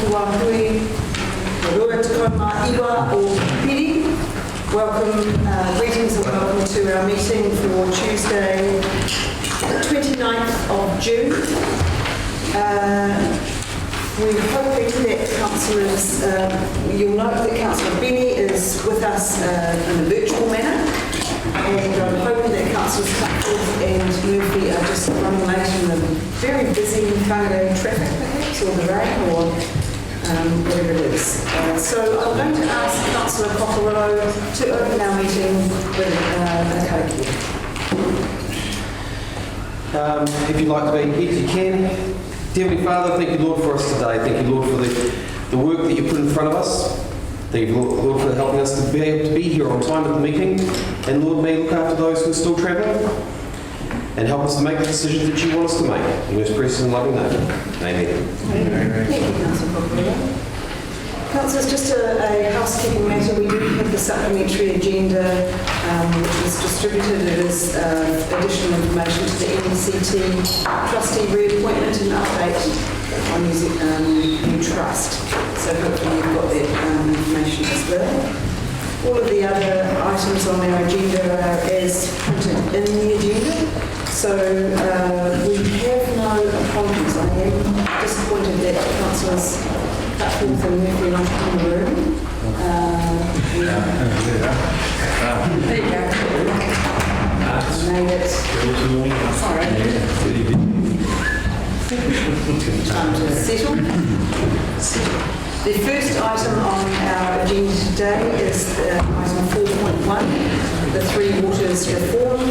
Wāhui, Rua Tukoma Iwa or Piri. Welcome, greetings and welcome to our meeting for Tuesday, the 29th of June. We're hoping that councillors, you'll note that Councillor Benny is with us in a virtual manner, and I'm hoping that Councillors Cutcliffe and Murphy are just running late in the very busy Whangarei traffic perhaps, or the rain, or whatever it is. So I'm going to ask Councillor Cockerello to open our meeting with a karakia. If you'd like to be here, you can. Dear Heavenly Father, thank you, Lord, for us today. Thank you, Lord, for the work that you put in front of us. Thank you, Lord, for helping us to be able to be here on time at the meeting. And Lord, may you look after those who are still travelling and help us to make the decisions that you want us to make. In your precious and loving name. Amen. Thank you, Councillor Cockerello. Councillors, just a housekeeping matter. We do have the supplementary agenda which was distributed. It is additional information to the NECT trustee reappointment and update on new trust. So hopefully you've got that information as well. All of the other items on our agenda are as printed in the agenda. So we have no apologies. I am disappointed that councillors Cutcliffe and Murphy are not in the room. There you go. Made it. Sorry. Time to settle. The first item on our agenda today is item 4.1, the Three Waters Reform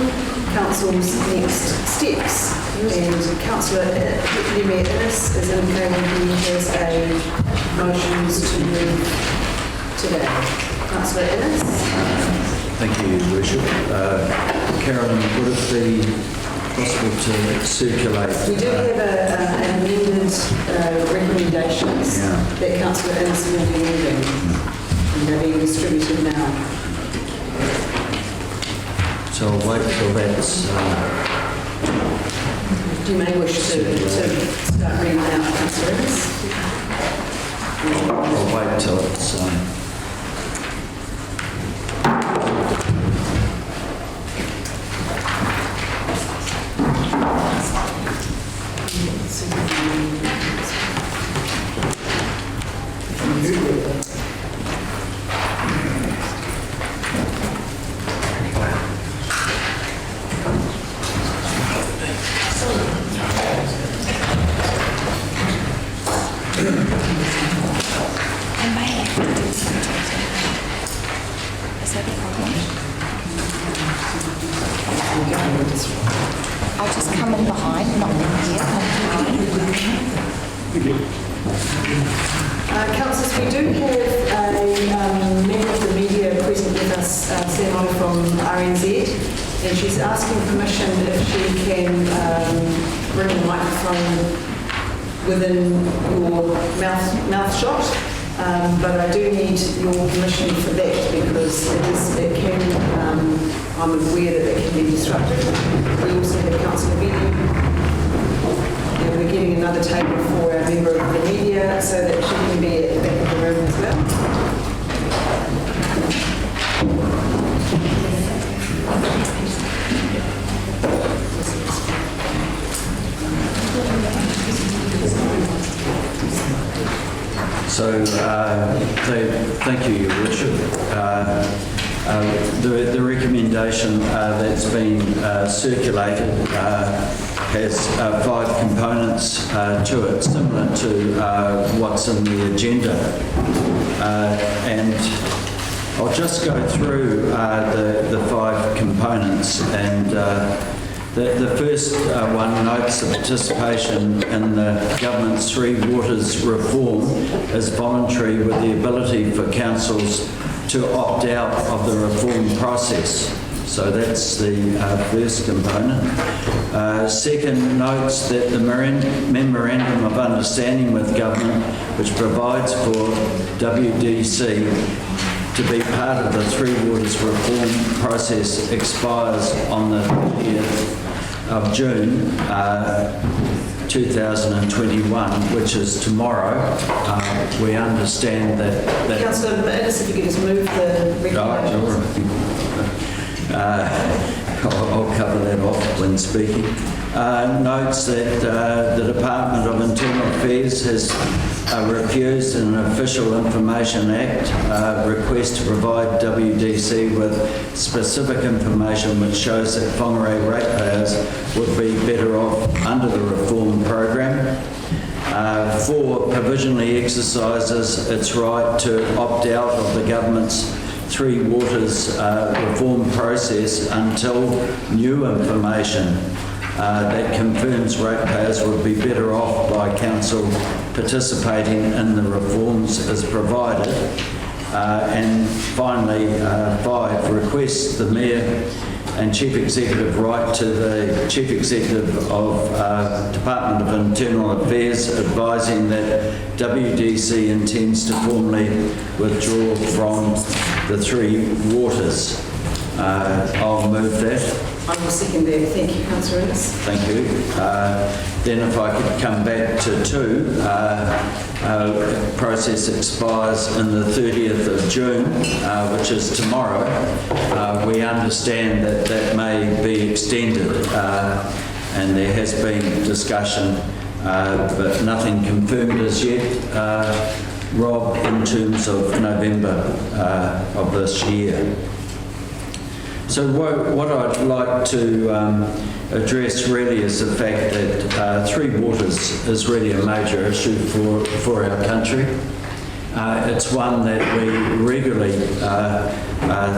Council's next steps. And Councillor Deputy Mayor Innes is indicating he has a motions to move today. Councillor Innes. Thank you, Your Worship. Carolyn, would it be possible to circulate? We do have an amended recommendations that Councillor Innes will be moving, and they're being distributed now. So I'll wait till that's... You may wish to start reading out, Councillor Innes. I'll wait till it's... I'll just come in behind, not in here. Councillors, we do have a member of the media present with us, Senora from RNZ, and she's asking permission if she can bring the microphone within your mouth shot. But I do need your permission for that because it can, I'm aware that it can be disruptive. We also have Councillor Benny, and we're getting another table for our member of the media so that she can be at the back of the room as well. So, thank you, Your Worship. The recommendation that's been circulated has 5 components to it, similar to what's in the agenda. And I'll just go through the 5 components. And the first one notes the participation in the government's Three Waters reform is voluntary with the ability for councils to opt out of the reform process. So that's the first component. Second notes that the Memorandum of Understanding with Government, which provides for WDC to be part of the Three Waters reform process, expires on the 30th of June 2021, which is tomorrow. We understand that Councillor Ennis, if you could just move the recommendations. I'll cover that off when speaking. Notes that the Department of Internal Affairs has refused an Official Information Act request to provide WDC with specific information which shows that Whangarei ratepayers would be better off under the reform program. 4, provisionally exercises its right to opt out of the government's Three Waters reform process until new information that confirms ratepayers would be better off by council participating in the reforms is provided. And finally, 5, requests the Mayor and Chief Executive write to the Chief Executive of Department of Internal Affairs advising that WDC intends to formally withdraw from the Three Waters. I'll move that. I will second that. Thank you, Councillor Ennis. Thank you. Then if I could come back to 2, process expires in the 30th of June, which is tomorrow. We understand that that may be extended, and there has been discussion, but nothing confirmed as yet, Rob, in terms of November of this year. So what I'd like to address really is the fact that Three Waters is really a major issue for our country. It's one that we regularly,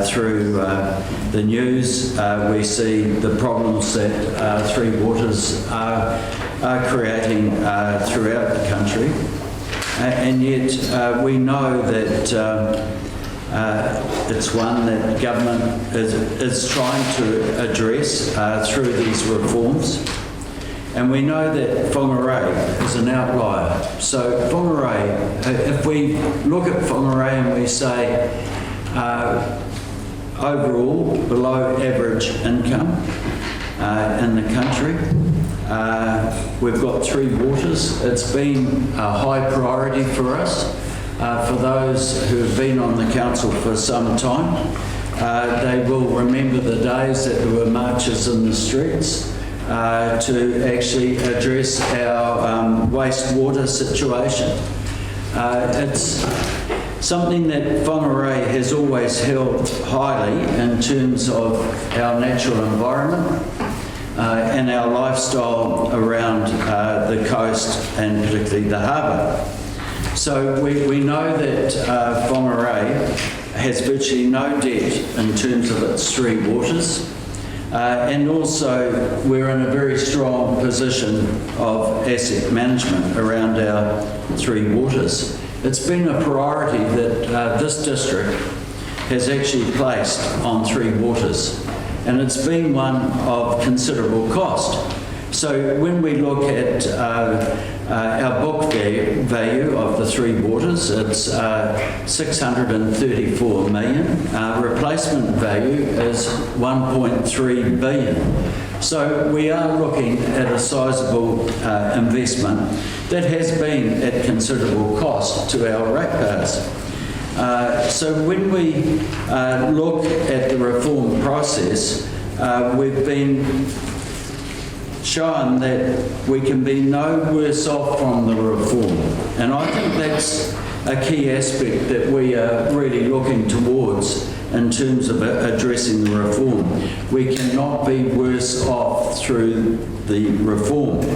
through the news, we see the problems that Three Waters are creating throughout the country. And yet we know that it's one that government is trying to address through these reforms. And we know that Whangarei is an outlier. So Whangarei, if we look at Whangarei and we say overall below average income in the country, we've got Three Waters. It's been a high priority for us. For those who have been on the council for some time, they will remember the days that there were marches in the streets to actually address our wastewater situation. It's something that Whangarei has always held highly in terms of our natural environment and our lifestyle around the coast and particularly the harbour. So we know that Whangarei has virtually no debt in terms of its Three Waters, and also we're in a very strong position of asset management around our Three Waters. It's been a priority that this district has actually placed on Three Waters, and it's been one of considerable cost. So when we look at our book value of the Three Waters, it's 634 million. Replacement value is 1.3 billion. So we are looking at a sizable investment that has been at considerable cost to our ratepayers. So when we look at the reform process, we've been shown that we can be no worse off from the reform. And I think that's a key aspect that we are really looking towards in terms of addressing the reform. We cannot be worse off through the reform.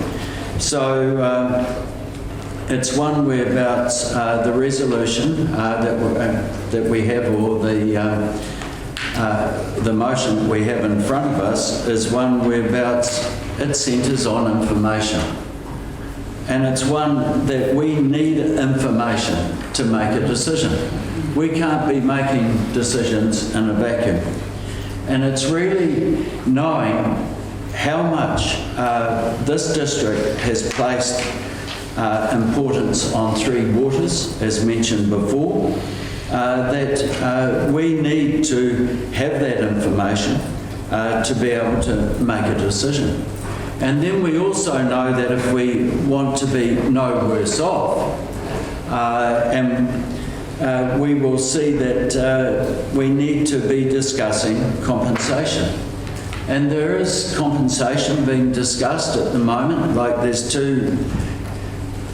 So it's one whereabouts the resolution that we have, or the motion that we have in front of us, is one whereabouts it centres on information. And it's one that we need information to make a decision. We can't be making decisions in a vacuum. And it's really knowing how much this district has placed importance on Three Waters, as mentioned before, that we need to have that information to be able to make a decision. And then we also know that if we want to be no worse off, we will see that we need to be discussing compensation. And there is compensation being discussed at the moment. Like, there's two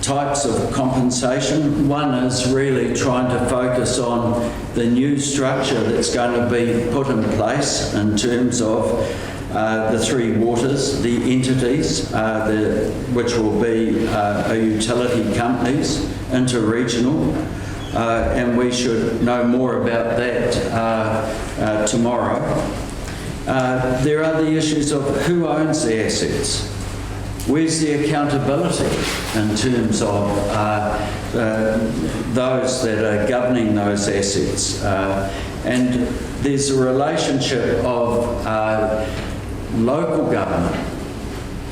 types of compensation. One is really trying to focus on the new structure that's going to be put in place in terms of the three waters, the entities, which will be utility companies, interregional, and we should know more about that tomorrow. There are the issues of who owns the assets. Where's the accountability in terms of those that are governing those assets? And there's a relationship of local government.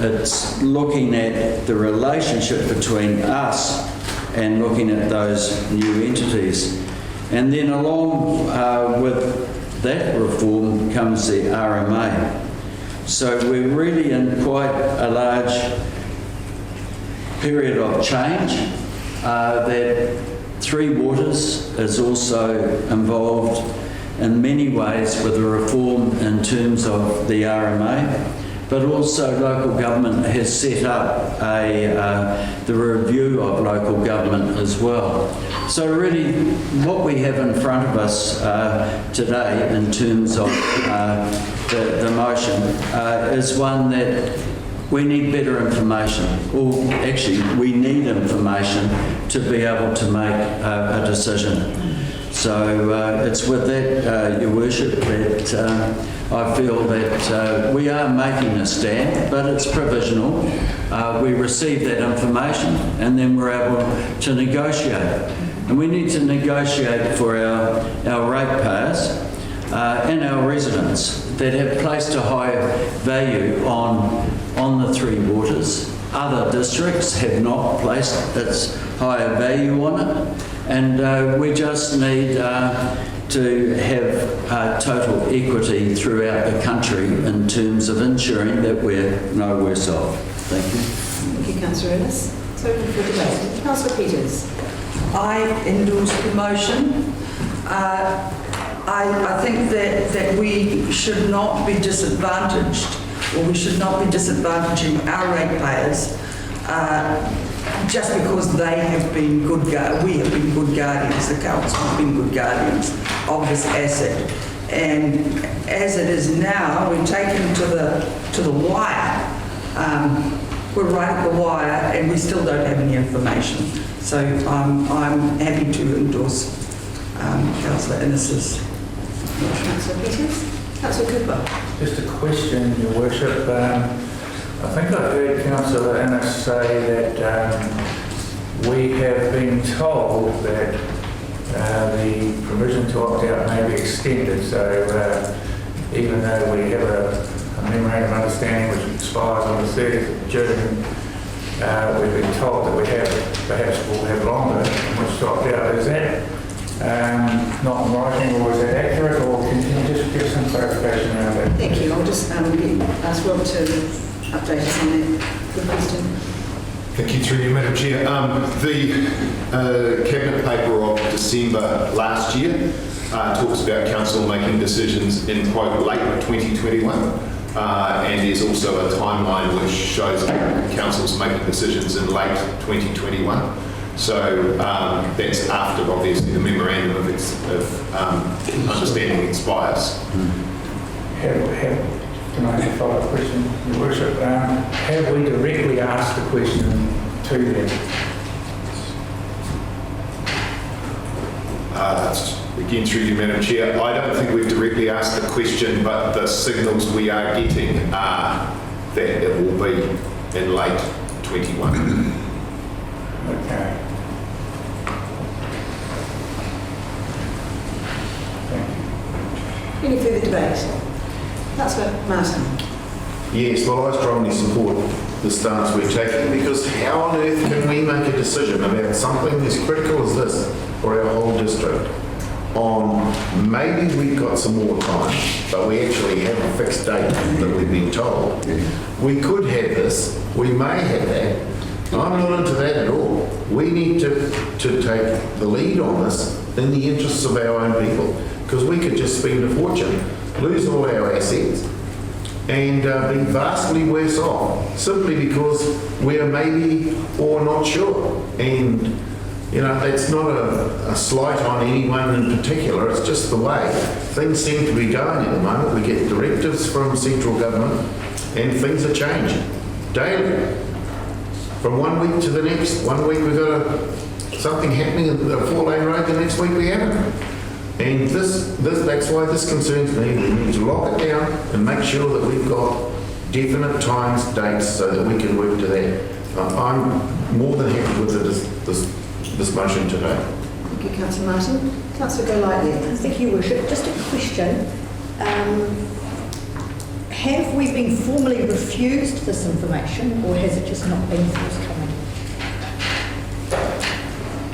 It's looking at the relationship between us and looking at those new entities. And then along with that reform comes the RMA. So we're really in quite a large period of change. That Three Waters is also involved in many ways with the reform in terms of the RMA, but also local government has set up the review of local government as well. So really what we have in front of us today in terms of the motion is one that we need better information, or actually we need information to be able to make a decision. So it's with that, Your Worship, that I feel that we are making a stand, but it's provisional. We receive that information and then we're able to negotiate. And we need to negotiate for our ratepayers and our residents that have placed a high value on the Three Waters. Other districts have not placed its higher value on it. And we just need to have total equity throughout the country in terms of ensuring that we're no worse off. Thank you. Thank you, Councillor Ellis. So open for debate. Councillor Peters. I endorse the motion. I think that we should not be disadvantaged, or we should not be disadvantaging our ratepayers just because they have been we have been good guardians, the council have been good guardians of this asset. And as it is now, we're taken to the wire. We're right at the wire and we still don't have any information. So I'm happy to endorse Councillor Innes's motion. Councillor Peters. Councillor Cooper. Just a question, Your Worship. I think I heard Councillor Innes say that we have been told that the provision to opt out may be extended. So even though we have a memorandum of understanding which expires on the 30th of June, we've been told that we perhaps will have longer in which to opt out. Is that not in writing, or is that accurate, or can you just give some clarification around that? Thank you. I'll just ask Rob to update us on that. Good question. Thank you, through you, Madam Chair. The Cabinet paper of December last year talks about Council making decisions in, quote, late 2021. And there's also a timeline which shows Council's making decisions in late 2021. So that's after, obviously, the memorandum of understanding expires. Can I have a follow-up question, Your Worship? Have we directly asked the question to them? Again, through you, Madam Chair, I don't think we've directly asked the question, but the signals we are getting are that it will be in late 21. Okay. Thank you. Any further debate? Councillor Martin. Yes, well, I strongly support the stance we're taking, because how on earth can we make a decision about something as critical as this for our whole district on maybe we've got some more time, but we actually have a fixed date that we've been told. We could have this, we may have that. I'm not into that at all. We need to take the lead on this in the interests of our own people, because we could just spend a fortune, lose all our assets, and be vastly worse off simply because we're maybe or not sure. And you know, that's not a slight on anyone in particular, it's just the way things seem to be going at the moment. We get directives from central government and things are changing daily. From one week to the next, one week we've got something happening in the 4-lane road, the next week we haven't. And that's why this concerns me. We need to lock it down and make sure that we've got definite times, dates, so that we can work to that. I'm more than happy with this motion today. Thank you, Councillor Martin. Councillor Golightly. Thank you, Worship. Just a question. Have we been formally refused this information, or has it just not been forthcoming?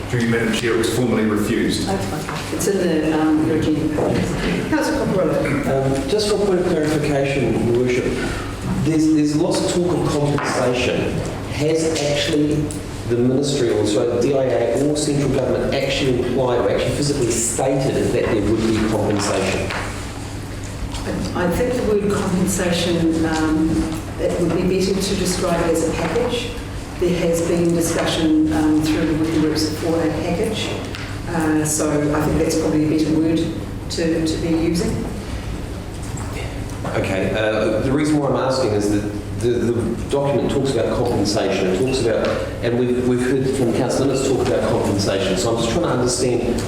Through you, Madam Chair, it was formally refused. It's in the your agenda package. Councillor Cockerell. Just for a point of clarification, Your Worship, there's lots of talk of compensation. Has actually the Ministry, or so DIA or central government actually implied or actually physically stated that there would be compensation? I think the word compensation, it would be better to describe it as a package. There has been discussion through the working groups for a package. So I think that's probably a better word to be using. Okay, the reason why I'm asking is that the document talks about compensation, it talks about, and we've heard from Councillor Innes talk about compensation, so I'm just trying to understand,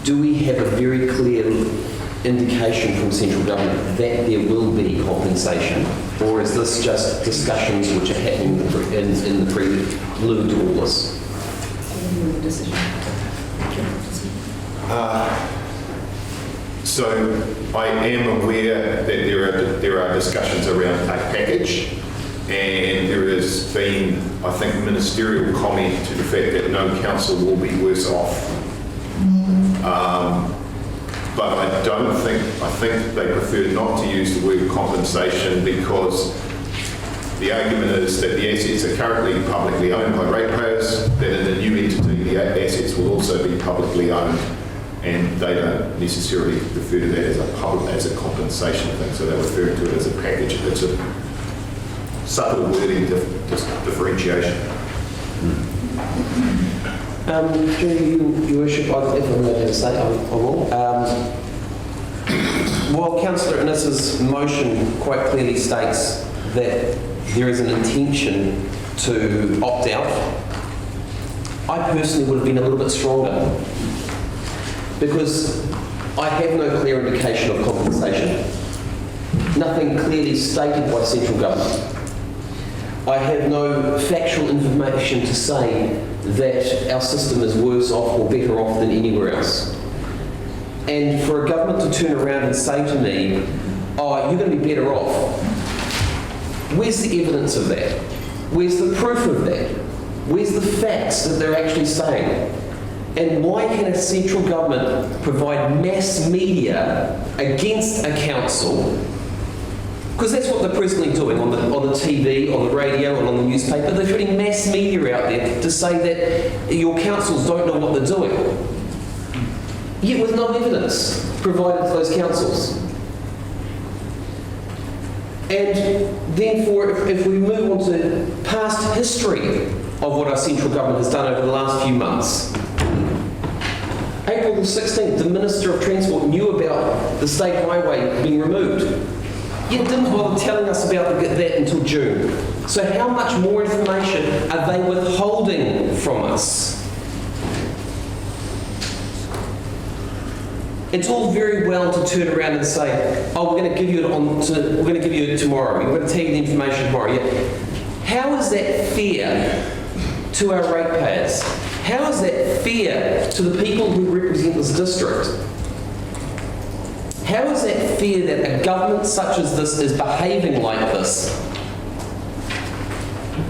do we have a very clear indication from central government that there will be compensation, or is this just discussions which are happening in the prelude to all this? So I am aware that there are discussions around a package, and there has been, I think, ministerial comment to the fact that no council will be worse off. But I think they prefer not to use the word compensation, because the argument is that the assets are currently publicly owned by ratepayers, that in the new entity the assets will also be publicly owned, and they don't necessarily refer to that as a compensation thing, so they're referring to it as a package. It's a subtle wording differentiation. Your Worship, if I'm allowed to say, I will. While Councillor Innes's motion quite clearly states that there is an intention to opt out, I personally would have been a little bit stronger, because I have no clear indication of compensation. Nothing clearly stated by central government. I have no factual information to say that our system is worse off or better off than anywhere else. And for a government to turn around and say to me, oh, you're going to be better off, where's the evidence of that? Where's the proof of that? Where's the facts that they're actually saying? And why can a central government provide mass media against a council? Because that's what they're presently doing on the TV, on the radio, and on the newspaper. They're putting mass media out there to say that your councils don't know what they're doing. Yet with no evidence provided to those councils. And therefore, if we move on to past history of what our central government has done over the last few months, April the 16th, the Minister of Transport knew about the state highway being removed, yet didn't bother telling us about that until June. So how much more information are they withholding from us? It's all very well to turn around and say, oh, we're going to give you it tomorrow. We're going to tell you the information tomorrow. Yeah. How is that fair to our ratepayers? How is that fair to the people who represent this district? How is that fair that a government such as this is behaving like this?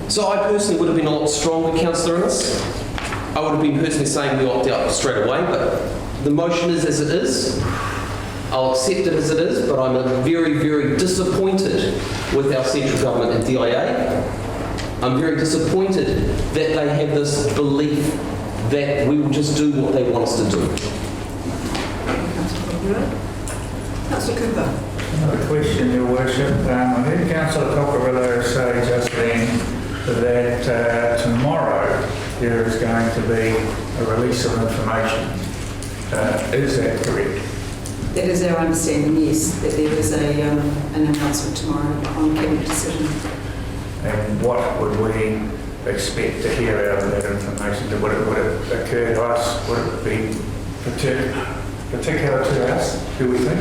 So I personally would have been a lot stronger, Councillor Innes. I would have been personally saying we opt out straight away, but the motion is as it is. I'll accept it as it is, but I'm very, very disappointed with our central government and DIA. I'm very disappointed that they have this belief that we will just do what they want us to do. Councillor Cooper. Another question, Your Worship. I heard Councillor Cockerillo say just then that tomorrow there is going to be a release of information. Is that correct? That is our understanding, yes, that there is an announcement tomorrow on cabinet decision. And what would we expect to hear out of that information? Would it occur to us? Would it be particular to us, do we think?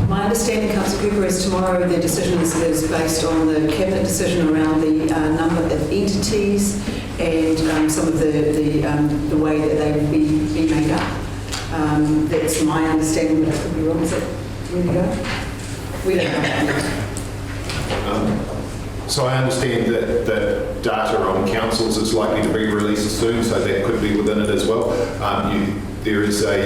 My understanding, Councillor Cooper, is tomorrow the decision is based on the cabinet decision around the number of entities and some of the way that they will be made up. That's my understanding, but I could be wrong. Is that where we go? We don't know. So I understand that data on councils is likely to be released soon, so that could be within it as well. There is I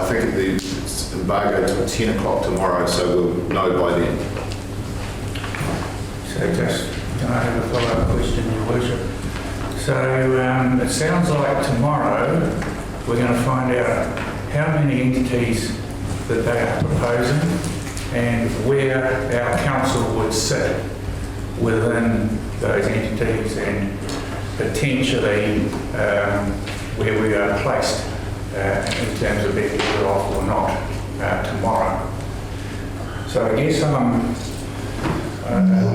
think it's embargoed till 10 o'clock tomorrow, so we'll know by then. So just, can I have a follow-up question, Your Worship? So it sounds like tomorrow we're going to find out how many entities that they are proposing and where our council would sit within those entities and potentially where we are placed in terms of being put off or not tomorrow. So I guess a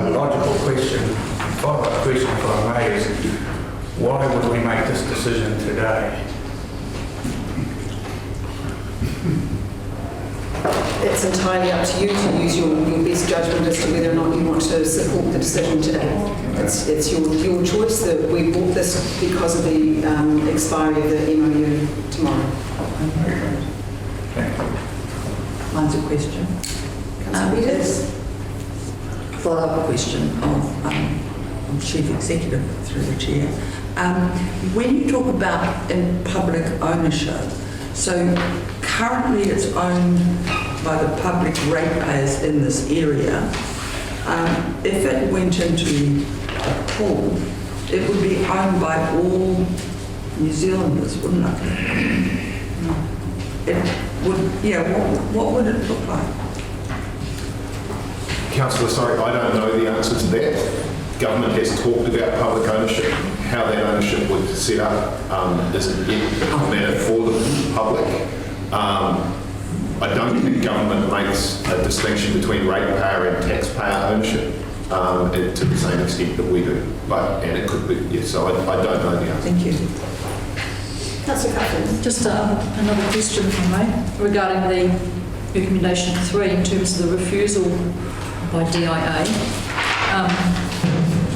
logical question, follow-up question if I may, is why would we make this decision today? It's entirely up to you to use your best judgment as to whether or not you want to support the decision today. It's your choice. That we bought this because of the expiry of the MOU tomorrow. Thank you. Mine's a question. Councillor Peters. Follow-up question of Chief Executive through the Chair. When you talk about in public ownership, so currently it's owned by the public ratepayers in this area. If it went into a pool, it would be owned by all New Zealanders, wouldn't it? It would, yeah, what would it look like? Councillor, sorry, I don't know the answer to that. Government has talked about public ownership. How that ownership would set up isn't yet implemented for the public. I don't think government makes a distinction between ratepayer and taxpayer ownership to the same extent that we do. And it could be, yes, so I don't know the answer. Thank you. Councillor Cuthberts. Just another question from me regarding the recommendation 3 in terms of the refusal by DIA.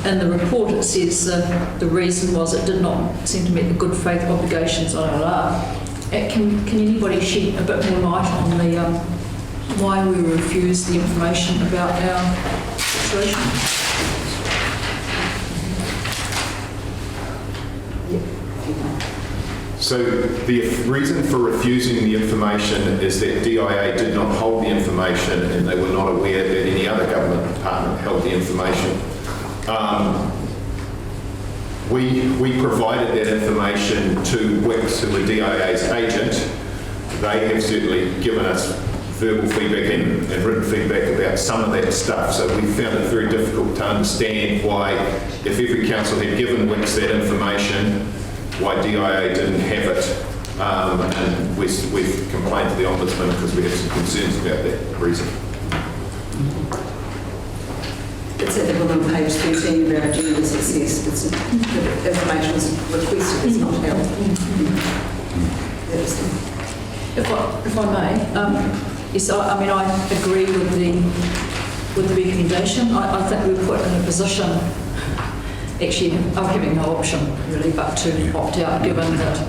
In the report it says the reason was it did not seem to meet the good faith obligations on LR. Can anybody shed a bit more light on the why we refused the information about our situation? So the reason for refusing the information is that DIA did not hold the information and they were not aware that any other government department held the information. We provided that information to Wix, who were DIA's agent. They have certainly given us verbal feedback and written feedback about some of that stuff. So we found it very difficult to understand why, if every council had given Wix that information, why DIA didn't have it. And we've complained to the Ombudsman because we have some concerns about that reason. It's at the bottom of page 13 of our agenda. It says the information is requested, it's not held. If I may, yes, I mean I agree with the recommendation. I think we were put in a position, actually, of having no option really, but to opt out, given that,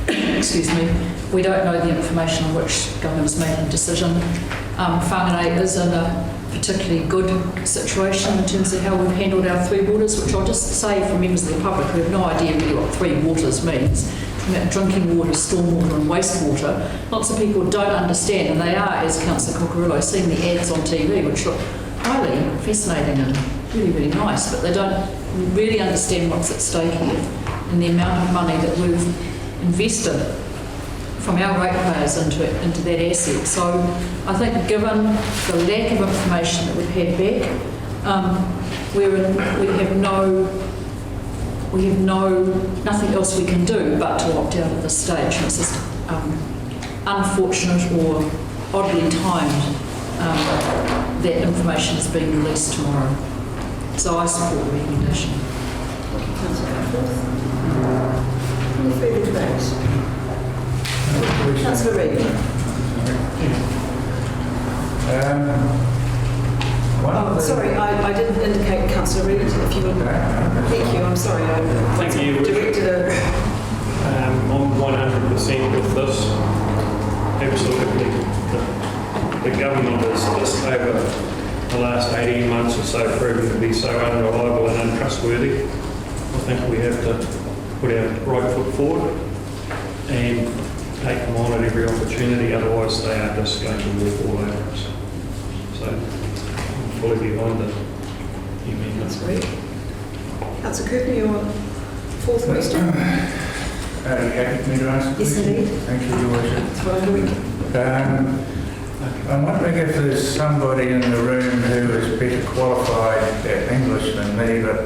excuse me, we don't know the information on which government is making a decision. Whangarei is in a particularly good situation in terms of how we've handled our 3 waters, which I'll just say for members of the public who have no idea really what 3 waters means. about drinking water, stormwater and wastewater, lots of people don't understand, and they are, as Councillor Cockerillo, seeing the ads on TV, which look highly fascinating and really, really nice, but they don't really understand what's at stake here and the amount of money that we've invested from our ratepayers into that asset. So I think given the lack of information that we've had back, we have nothing else we can do but to opt out at this stage. It's just unfortunate or oddly timed that information is being released tomorrow. So I support the recommendation. Any further debate? Councillor Reid. Sorry, I didn't indicate Councillor Reid, if you would. Thank you, I'm sorry. Thank you. Directed I'm 100% with this. Absolutely. The government has just over the last 18 months or so proven to be so unreliable and untrustworthy. I think we have to put our right foot forward and take them on at every opportunity, otherwise they are just going to walk all over us. So I'm fully behind the amendments. Councillor Cooper, your fourth question. Are you happy for me to answer? Yes, indeed. Thank you, Your Worship. That's what I'm doing. I'm wondering if there's somebody in the room who is better qualified at English than me, but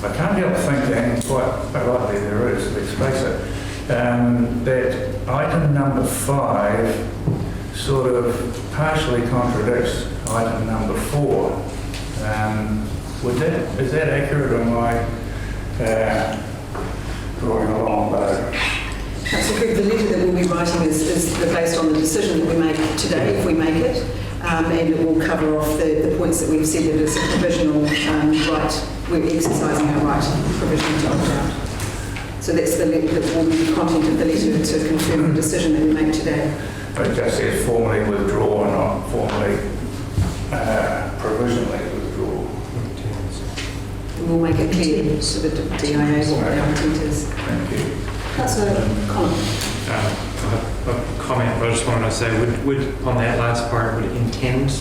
I can't help thinking, and quite likely there is, let's face it, that item number 5 sort of partially contradicts item number 4. Is that accurate, or am I drawing a long bow? Councillor Cooper, the letter that we'll be writing is based on the decision that we make today, if we make it, and it will cover off the points that we've said that it's a provisional right. We're exercising our right provisionally to opt out. So that's the letter that will be the content of the letter to confirm the decision that we make today. It just says formally withdraw, not formally provisionally withdraw. We'll make it clear to the DIA what our intent is. Thank you. Councillor Connor. A comment, but I just wanted to say, would on that last part, would intend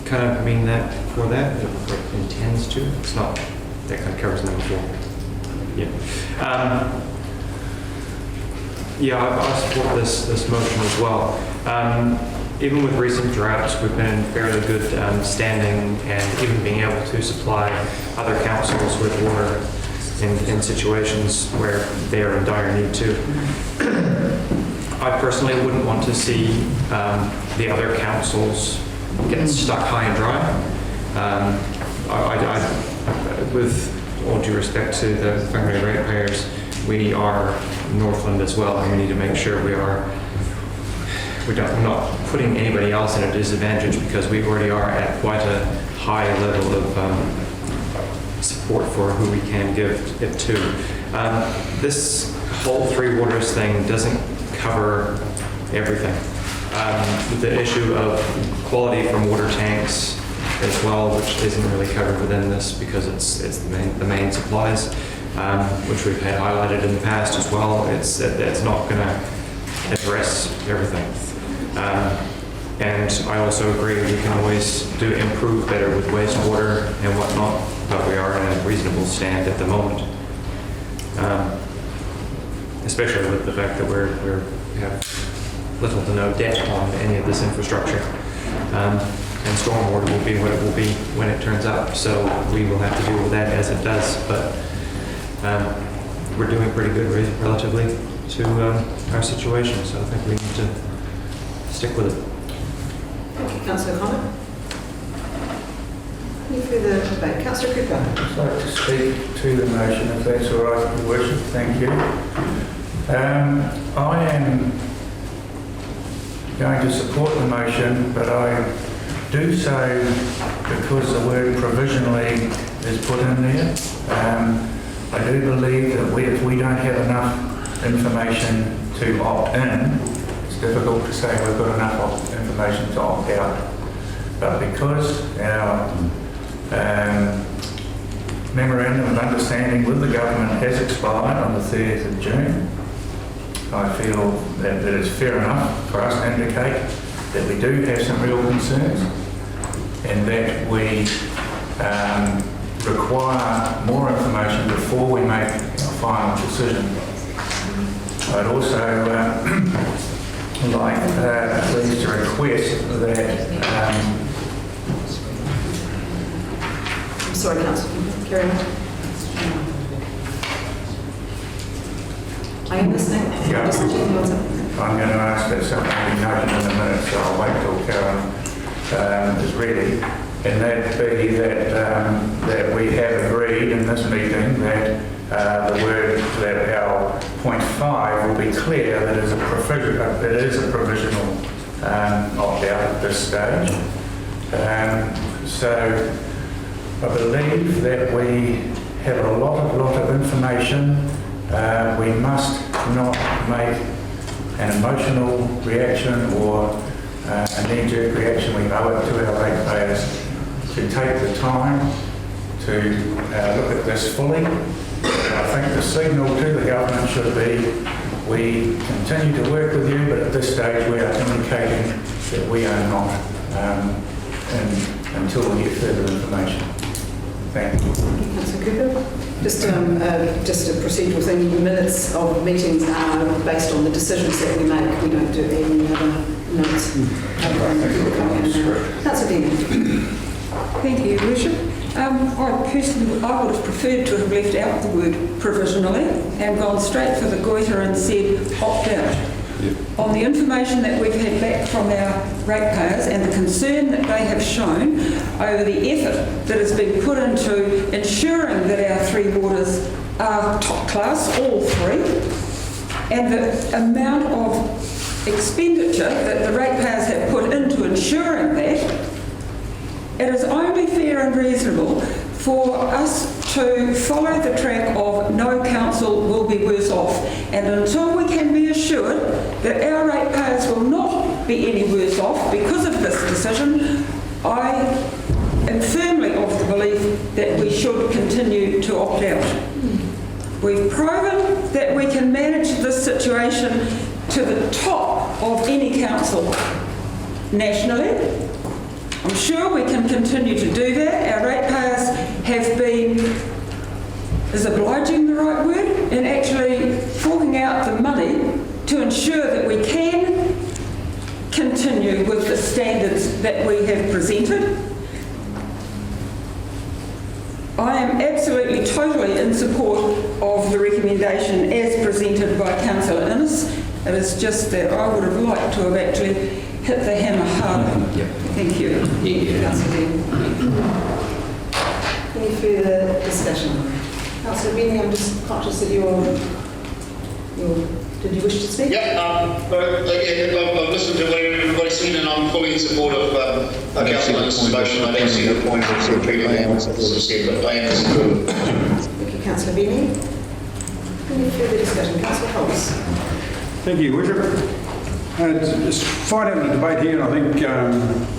kind of mean that for that? It intends to? It's not, that kind of covers number 4. Yeah. I support this motion as well. Even with recent droughts, we've been in fairly good standing, and even being able to supply other councils with water in situations where they are in dire need too. I personally wouldn't want to see the other councils get stuck high and dry. With all due respect to the Whangarei ratepayers, we are Northland as well, and we need to make sure we're not putting anybody else in a disadvantage, because we already are at quite a high level of support for who we can give it to. This whole Three Waters thing doesn't cover everything. The issue of quality from water tanks as well, which isn't really covered within this because it's the main supplies, which we've had highlighted in the past as well. It's not going to address everything. And I also agree we can always improve better with wastewater and whatnot, but we are in a reasonable stand at the moment. Especially with the fact that we have little to no debt on any of this infrastructure. And stormwater will be what it will be when it turns up, so we will have to deal with that as it does. But we're doing pretty good relatively to our situation, so I think we need to stick with it. Thank you, Councillor Connor. Any further debate? Councillor Cooper. I'd like to speak to the motion, if that's all right, Your Worship. Thank you. I am going to support the motion, but I do so because the word provisionally is put in there. I do believe that if we don't have enough information to opt in, it's difficult to say we've got enough information to opt out. But because our memorandum of understanding with the government has expired on the 30th of June, I feel that it's fair enough for us to indicate that we do have some real concerns and that we require more information before we make a final decision. I'd also please to request that I'm sorry, Councillor. Carry on. Are you listening? Yeah. Just checking what's up. I'm going to ask that something be noted in a minute, so I'll wait till Karen is ready. And that be that we have agreed in this meeting that the word that our point 5 will be clear that it is a provisional opt-out at this stage. So I believe that we have a lot of information. We must not make an emotional reaction or a knee-jerk reaction. We owe it to our ratepayers to take the time to look at this fully. I think the signal to the government should be we continue to work with you, but at this stage we are indicating that we are not until we get further information. Thank you. Councillor Cooper. Just a procedural thing. Minutes of meetings are based on the decisions that we make. We don't do any other notes. Councillor Dean. Thank you, Your Worship. I personally would have preferred to have left out the word provisionally and gone straight for the goiter and said opt-out. On the information that we've had back from our ratepayers and the concern that they have shown over the effort that has been put into ensuring that our three waters are top class, all three, and the amount of expenditure that the ratepayers have put into ensuring that, it is only fair and reasonable for us to follow the track of no council will be worse off. And until we can be assured that our ratepayers will not be any worse off because of this decision, I am firmly of the belief that we should continue to opt out. We've proven that we can manage this situation to the top of any council nationally. I'm sure we can continue to do that. Our ratepayers have been, is obliging the right word, in actually forking out the money to ensure that we can continue with the standards that we have presented. I am absolutely, totally in support of the recommendation as presented by Councillor Innes. It is just that I would have liked to have actually hit the hammer harder. Yep. Thank you. Councillor Dean. Any further discussion? Councillor Benny, I'm just conscious that did you wish to speak? Yeah, I've listened to what everybody's said and I'm fully in support of Councillor Innes' motion. I don't see the point of repeating what was said, but I am in support. Thank you, Councillor Benny. Any further discussion? Councillor Holmes. Thank you, Worship. It's fine having a debate here, and I think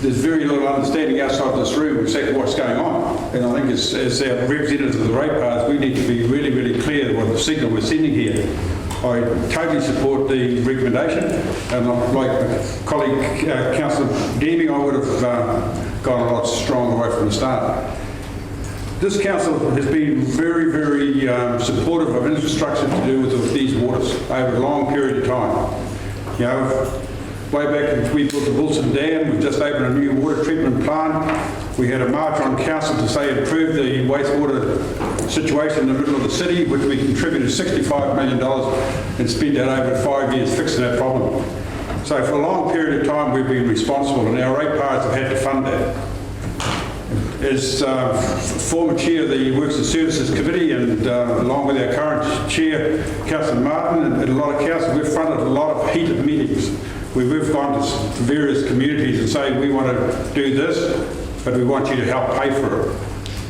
there's very little understanding outside this room of exactly what's going on. And I think as our representatives of the ratepayers, we need to be really, really clear what the signal we're sending here. I totally support the recommendation, and like my colleague Councillor Deeming, I would have gone a lot stronger right from the start. This council has been very, very supportive of infrastructure to do with these waters over a long period of time. You know, way back when we built the Wilson Dam, we've just opened a new water treatment plant. We had a march on council to say improve the wastewater situation in the middle of the city, which we contributed $65 million and spent that over 5 years fixing that problem. So for a long period of time, we've been responsible, and our ratepayers have had to fund that. As former chair of the Works and Services Committee, and along with our current chair, Councillor Martin, and a lot of council, we've funded a lot of heated meetings where we've gone to various communities and say, we want to do this, but we want you to help pay for it.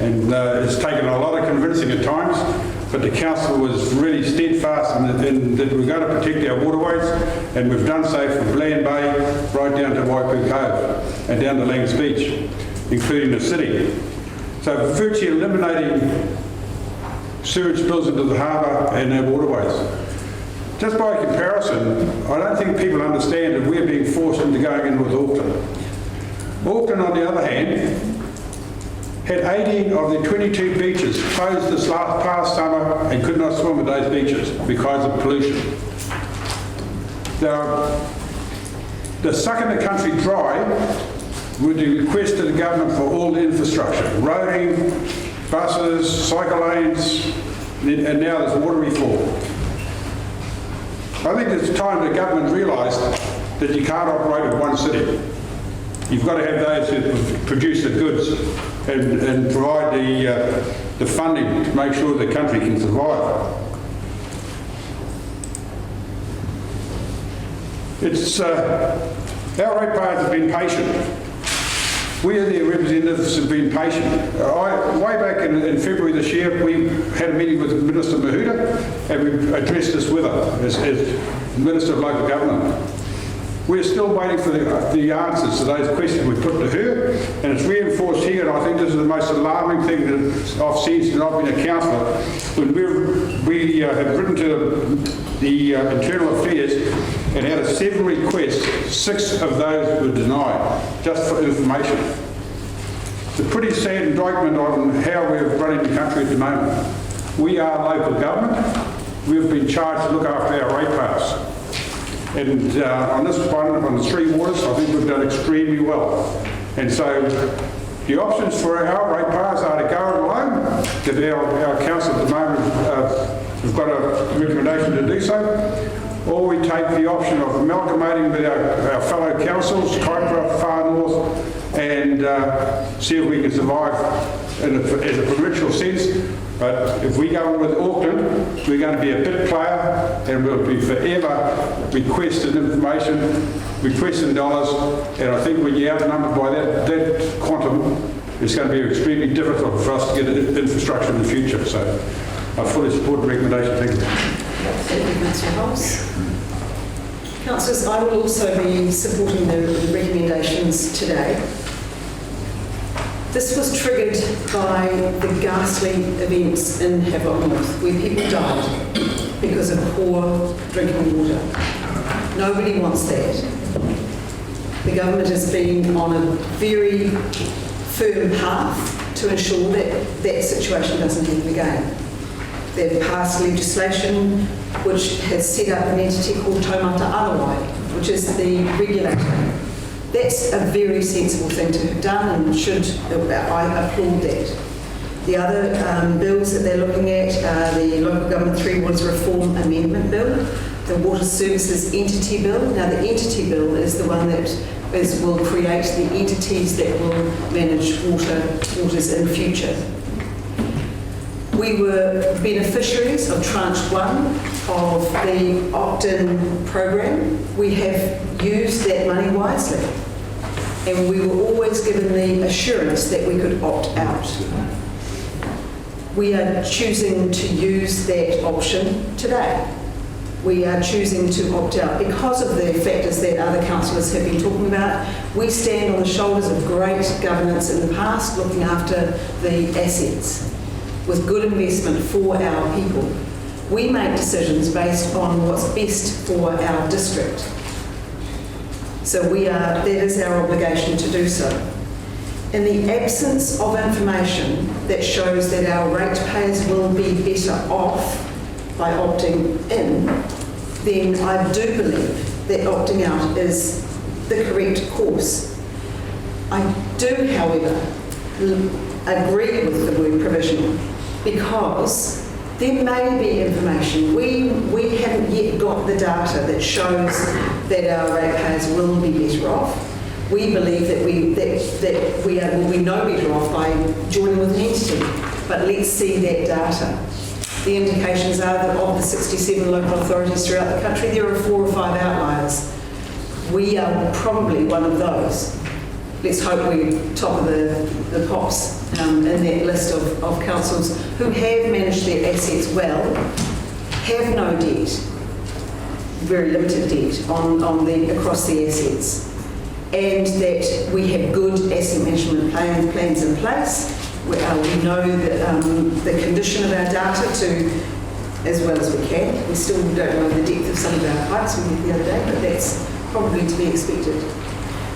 And it's taken a lot of convincing at times, but the council was really steadfast in that we're going to protect our waterways, and we've done so from Bland Bay right down to Waipu Cove and down to Langs Beach, including the city. So virtually eliminating sewage spills into the harbour and our waterways. just by comparison, I don't think people understand that we're being forced into going in with Auckland. Auckland, on the other hand, had 18 of the 22 beaches closed this past summer and could not swim at those beaches because of pollution. They're sucking the country dry with the request to the government for all the infrastructure, roading, buses, cycle lanes, and now there's water reform. I think it's time the government realised that you can't operate in one city. You've got to have those who produce the goods and provide the funding to make sure the country can survive. Our ratepayers have been patient. We as their representatives have been patient. Way back in February this year, we had a meeting with Minister Mahuta and we addressed this with her as Minister of Local Government. We're still waiting for the answers to those questions we put to her, and it's reinforced here, and I think this is the most alarming thing that I've seen since I've been a councillor. When we have written to the Internal Affairs and had 7 requests, 6 of those were denied, just for information. It's a pretty sad indictment on how we're running the country at the moment. We are local government. We've been charged to look after our ratepayers. And on this one, on the Three Waters, I think we've done extremely well. And so the options for our ratepayers are to go it alone, that our council at the moment, we've got a recommendation to do so, or we take the option of amalgamating with our fellow councils, Kaipara, Far North, and see if we can survive as a provincial sense. But if we go in with Auckland, we're going to be a bit player and we'll be forever requesting information, requesting dollars, and I think when you're outnumbered by that quantum, it's going to be extremely difficult for us to get infrastructure in the future. So I fully support the recommendation. Thank you. Thank you, Councillor Hobbs. Councillors, I will also be supporting the recommendations today. This was triggered by the ghastly events in Havelock North, where people died because of poor drinking water. Nobody wants that. The government has been on a very firm path to ensure that that situation doesn't happen again. They've passed legislation which has set up an entity called Taumata Arawai, which is the regulator. That's a very sensible thing to have done and I applaud that. The other bills that they're looking at are the Local Government Three Waters Reform Amendment Bill, the Water Services Entity Bill. Now the Entity Bill is the one that will create the entities that will manage waters in future. We were beneficiaries of Tranche 1 of the opt-in program. We have used that money wisely, and we were always given the assurance that we could opt out. We are choosing to use that option today. We are choosing to opt out because of the factors that other councillors have been talking about. We stand on the shoulders of great governance in the past, looking after the assets with good investment for our people. We make decisions based on what's best for our district. So that is our obligation to do so. In the absence of information that shows that our ratepayers will be better off by opting in, then I do believe that opting out is the correct course. I do, however, agree with the word provisional, because there may be information. We haven't yet got the data that shows that our ratepayers will be better off. We believe that we will be no better off by joining with an entity, but let's see that data. The indications are that of the 67 local authorities throughout the country, there are 4 or 5 outliers. We are probably one of those. Let's hope we're top of the pops in that list of councils who have managed their assets well, have no debt, very limited debt across the assets, and that we have good asset management plans in place. We know the condition of our data to as well as we can. We still don't know the depth of some of our pipes we did the other day, but that's probably to be expected.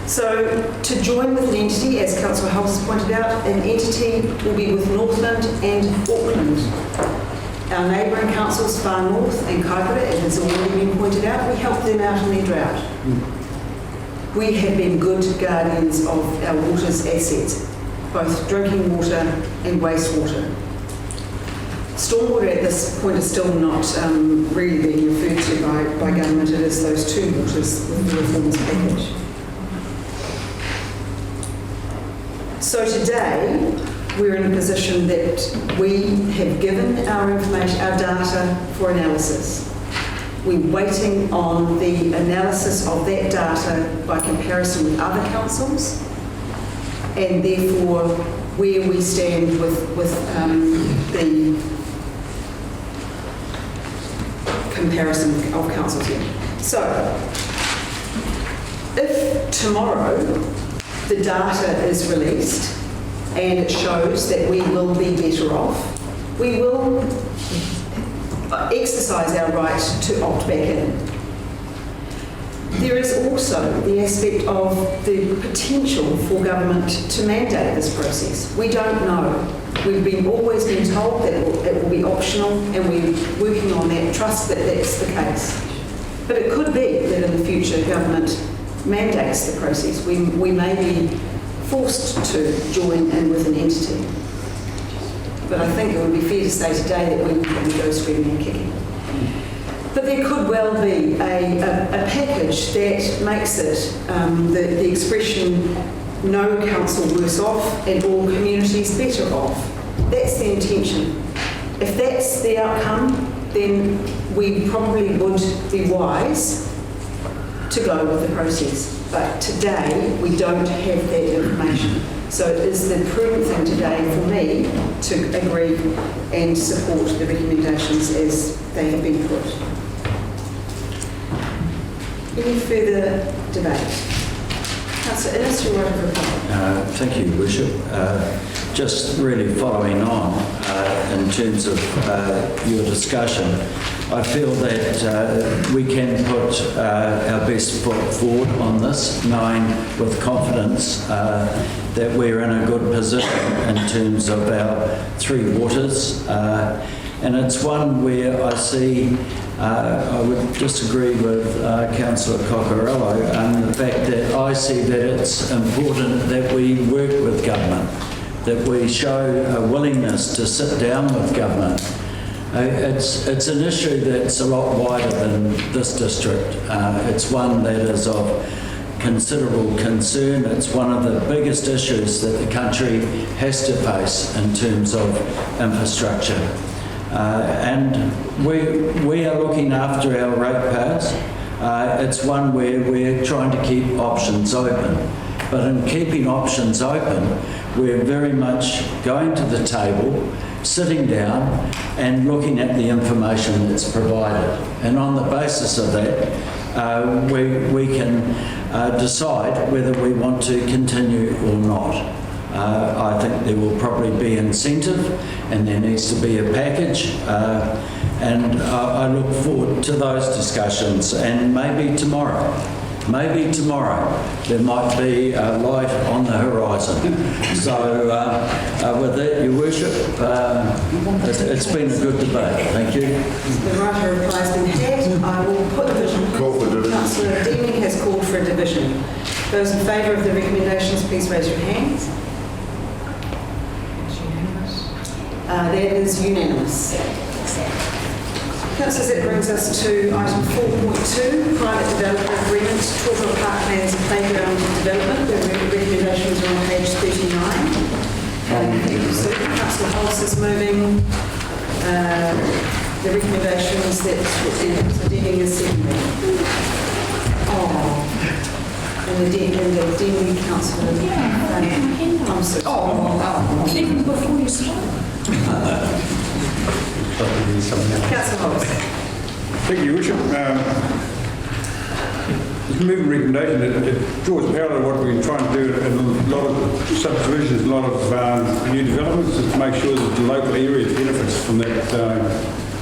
So to join with an entity, as Councillor Hulse has pointed out, an entity will be with Northland and Auckland. Our neighbouring councils, Far North and Kaipara, as has already been pointed out, we help them out in their drought. We have been good guardians of our water's assets, both drinking water and wastewater. Stormwater at this point is still not really being referred to by government. It is those two waters with the reforms package. So today, we're in a position that we have given our information, our data for analysis. We're waiting on the analysis of that data by comparison with other councils, and therefore where we stand with the comparison of councils here. So, if tomorrow the data is released and it shows that we will be better off, we will exercise our right to opt back in. There is also the aspect of the potential for government to mandate this process. We don't know. We've always been told that it will be optional, and we're working on that, trust that that's the case. But it could be that in the future government mandates the process. We may be forced to join in with an entity. But I think it would be fair to say today that we would probably go screaming and kicking. But there could well be a package that makes it the expression no council worse off and all communities better off. That's the intention. If that's the outcome, then we probably would be wise to go with the process. But today, we don't have that information. So it is the prudent thing today for me to agree and support the recommendations as they have been put. Any further debate? Councillor Innes, you're right for a comment. Thank you, Worship. Just really following on in terms of your discussion, I feel that we can put our best foot forward on this, knowing with confidence that we're in a good position in terms of our three waters. And it's one where I see, I would disagree with Councillor Coccarello, the fact that I see that it's important that we work with government, that we show a willingness to sit down with government. It's an issue that's a lot wider than this district. It's one that is of considerable concern. It's one of the biggest issues that the country has to face in terms of infrastructure. And we are looking after our ratepayers. It's one where we're trying to keep options open. But in keeping options open, we're very much going to the table, sitting down and looking at the information that's provided. And on the basis of that, we can decide whether we want to continue or not. I think there will probably be incentive and there needs to be a package. And I look forward to those discussions, and maybe tomorrow there might be a light on the horizon. So with that, Your Worship, it's been a good debate. Thank you. The writer replies been had. I will put division. Call for division. Councillor Deeming has called for a division. Those in favour of the recommendations, please raise your hands. That is unanimous. Councillors, that brings us to item 4.2, private developer agreement, Torquay Park Plans and Playground Development. The recommendations are on page 39. Thank you, sir. Councillor Hulse is moving the recommendations that Councillor Deeming is seconding. And the Deeming Councillor. I'm so sorry. Even before you start. Councillor Hulse. Thank you, Your Worship. This moving recommendation, it draws parallel to what we've been trying to do in a lot of subdivisions, a lot of new developments, is to make sure that the local area benefits from that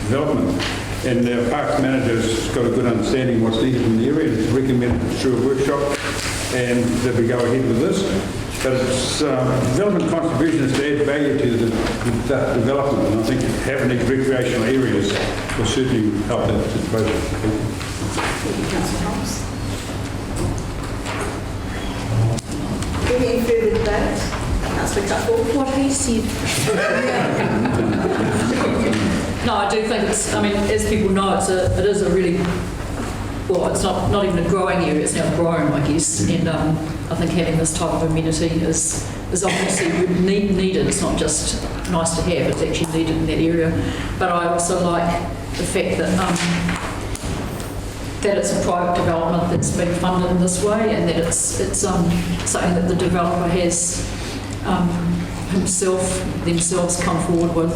development. And our parks manager's got a good understanding of what's needed in the area, and it's recommended through a workshop, and that we go ahead with this. But it's development contribution is to add value to the development, and I think having these recreational areas will certainly help that to both people. Thank you, Councillor Thomas. Any further debate? Councillor Cuttle? What he said. No, I do think it's, I mean, as people know, it is a really, well, it's not even a growing area, it's now grown, I guess. And I think having this type of amenity is obviously needed. It's not just nice to have, it's actually needed in that area. But I also like the fact that it's a private development that's been funded in this way, and that it's something that the developer has themselves come forward with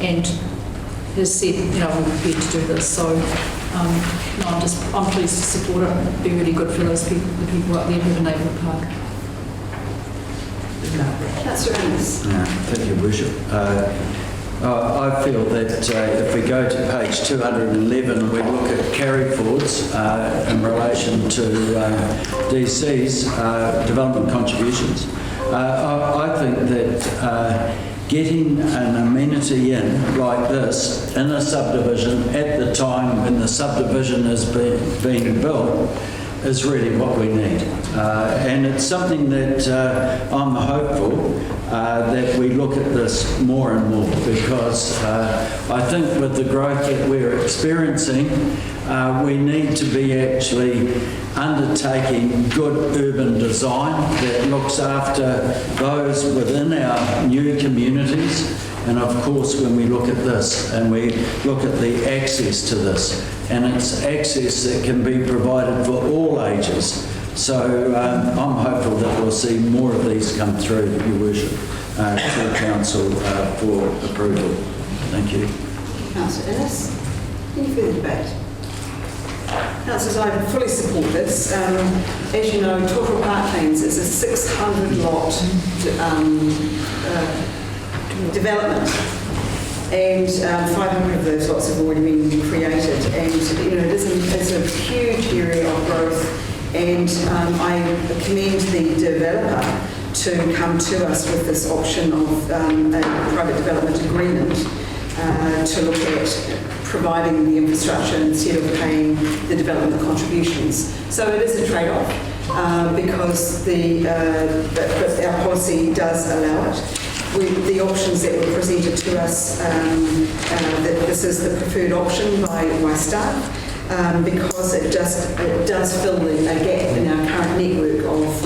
and has said, you know, we're prepared to do this. So no, I'm pleased to support it. It'd be really good for those people, the people up there who have a neighbourhood park. Councillor Ennis. Thank you, Worship. I feel that if we go to page 211 and we look at carry forwards in relation to DC's development contributions, I think that getting an amenity in like this in a subdivision at the time when the subdivision is being built is really what we need. And it's something that I'm hopeful that we look at this more and more, because I think with the growth that we're experiencing, we need to be actually undertaking good urban design that looks after those within our new communities. And of course, when we look at this and we look at the access to this, and it's access that can be provided for all ages. So I'm hopeful that we'll see more of these come through, Your Worship, to Council for approval. Thank you. Councillor Ennis. Any further debate? Councillors, I fully support this. As you know, Torquay Parklands is a 600-lot development, and 500 of those lots have already been created. And you know, it's a huge area of growth, and I commend the developer to come to us with this option of a private development agreement to look at providing the infrastructure instead of paying the development contributions. So it is a trade-off because but our policy does allow it. The options that were presented to us, that this is the preferred option by staff, because it does fill a gap in our current network of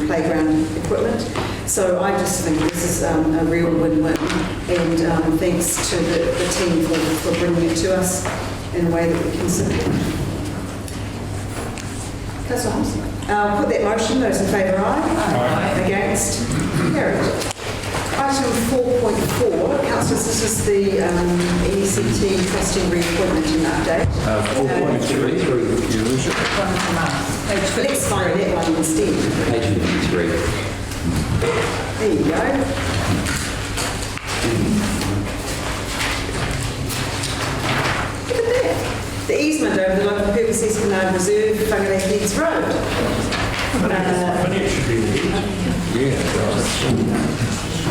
playground equipment. So I just think this is a real win-win, and thanks to the team for bringing it to us in a way that we can support. Councillor Holmes. I'll put that motion. Those in favour, aye. Aye. Against? Carried. Item 4.4, councillors, this is the ECT trustee reappointment and update. 4.3, Your Worship. Let's find that one instead. Page 53. There you go. Look at that. The easement over the local purpose Esplanade Reserve, Whangarei Heads Road. It should be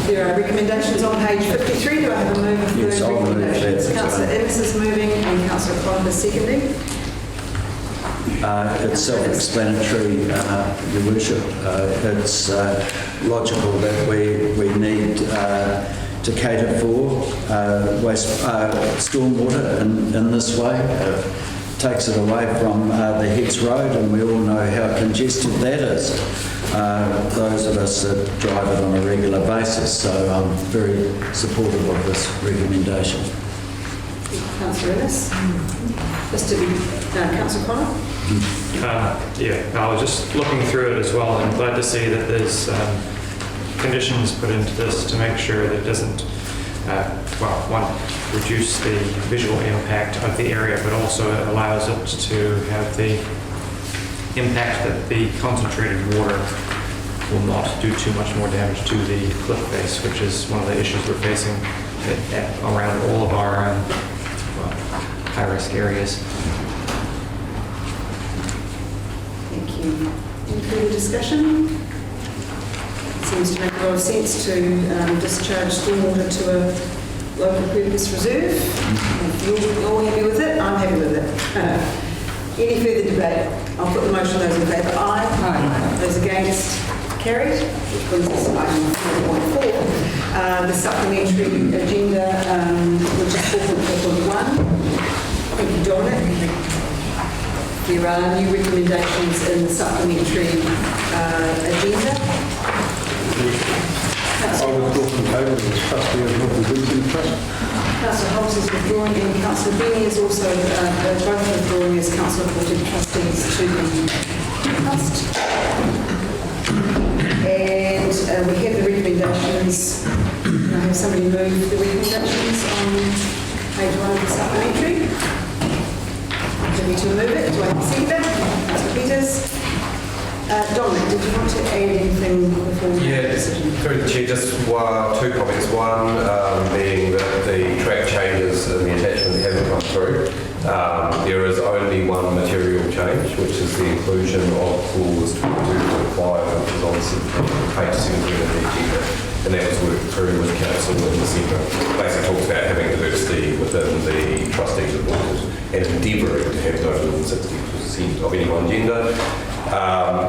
There are recommendations on page 53. Do I have a mover for those recommendations? Councillor Ennis is moving and Councillor Cronk is seconding. It's self-explanatory, Your Worship. It's logical that we need to cater for stormwater in this way. Takes it away from the Heads Road, and we all know how congested that is. Those of us that drive it on a regular basis, so I'm very supportive of this recommendation. Councillor Ennis. Councillor Connor. Yeah, I was just looking through it as well, and glad to see that there's conditions put into this to make sure that it doesn't, reduce the visual impact of the area, but also it allows it to have the impact that the concentrated water will not do too much more damage to the cliff face, which is one of the issues we're facing around all of our high-risk areas. Thank you. Any further discussion? Seems to make a lot of sense to discharge stormwater to a local purpose reserve. If you're all happy with it, I'm happy with it. Any further debate? I'll put the motion. Those in favour, aye. Aye. Those against, carried. Which brings us to item 4.4, the supplementary agenda, which is 4.4.1. Thank you, Dominic. There are new recommendations in the supplementary agenda. I would talk in favour of the trustee of Northern Queensland Trust. Councillor Hobbs is withdrawing and Councillor Benny is also both withdrawing as council appointed trustees to the trust. And we have the recommendations. Can I have somebody move the recommendations on page 1 of the supplementary? Happy to move it. Do I have a second? Councillor Peters. Dominic, did you want to add anything before we make a decision? Through the Chair, just two comments. One being that the track changes in the attachment haven't come through. There is only one material change, which is the inclusion of clause 22.5, which is on page 17 of the agenda, and that was worked through with council in December. Basically talks about having diversity within the trustees of boards and endeavouring to have no more than 60% of any one gender.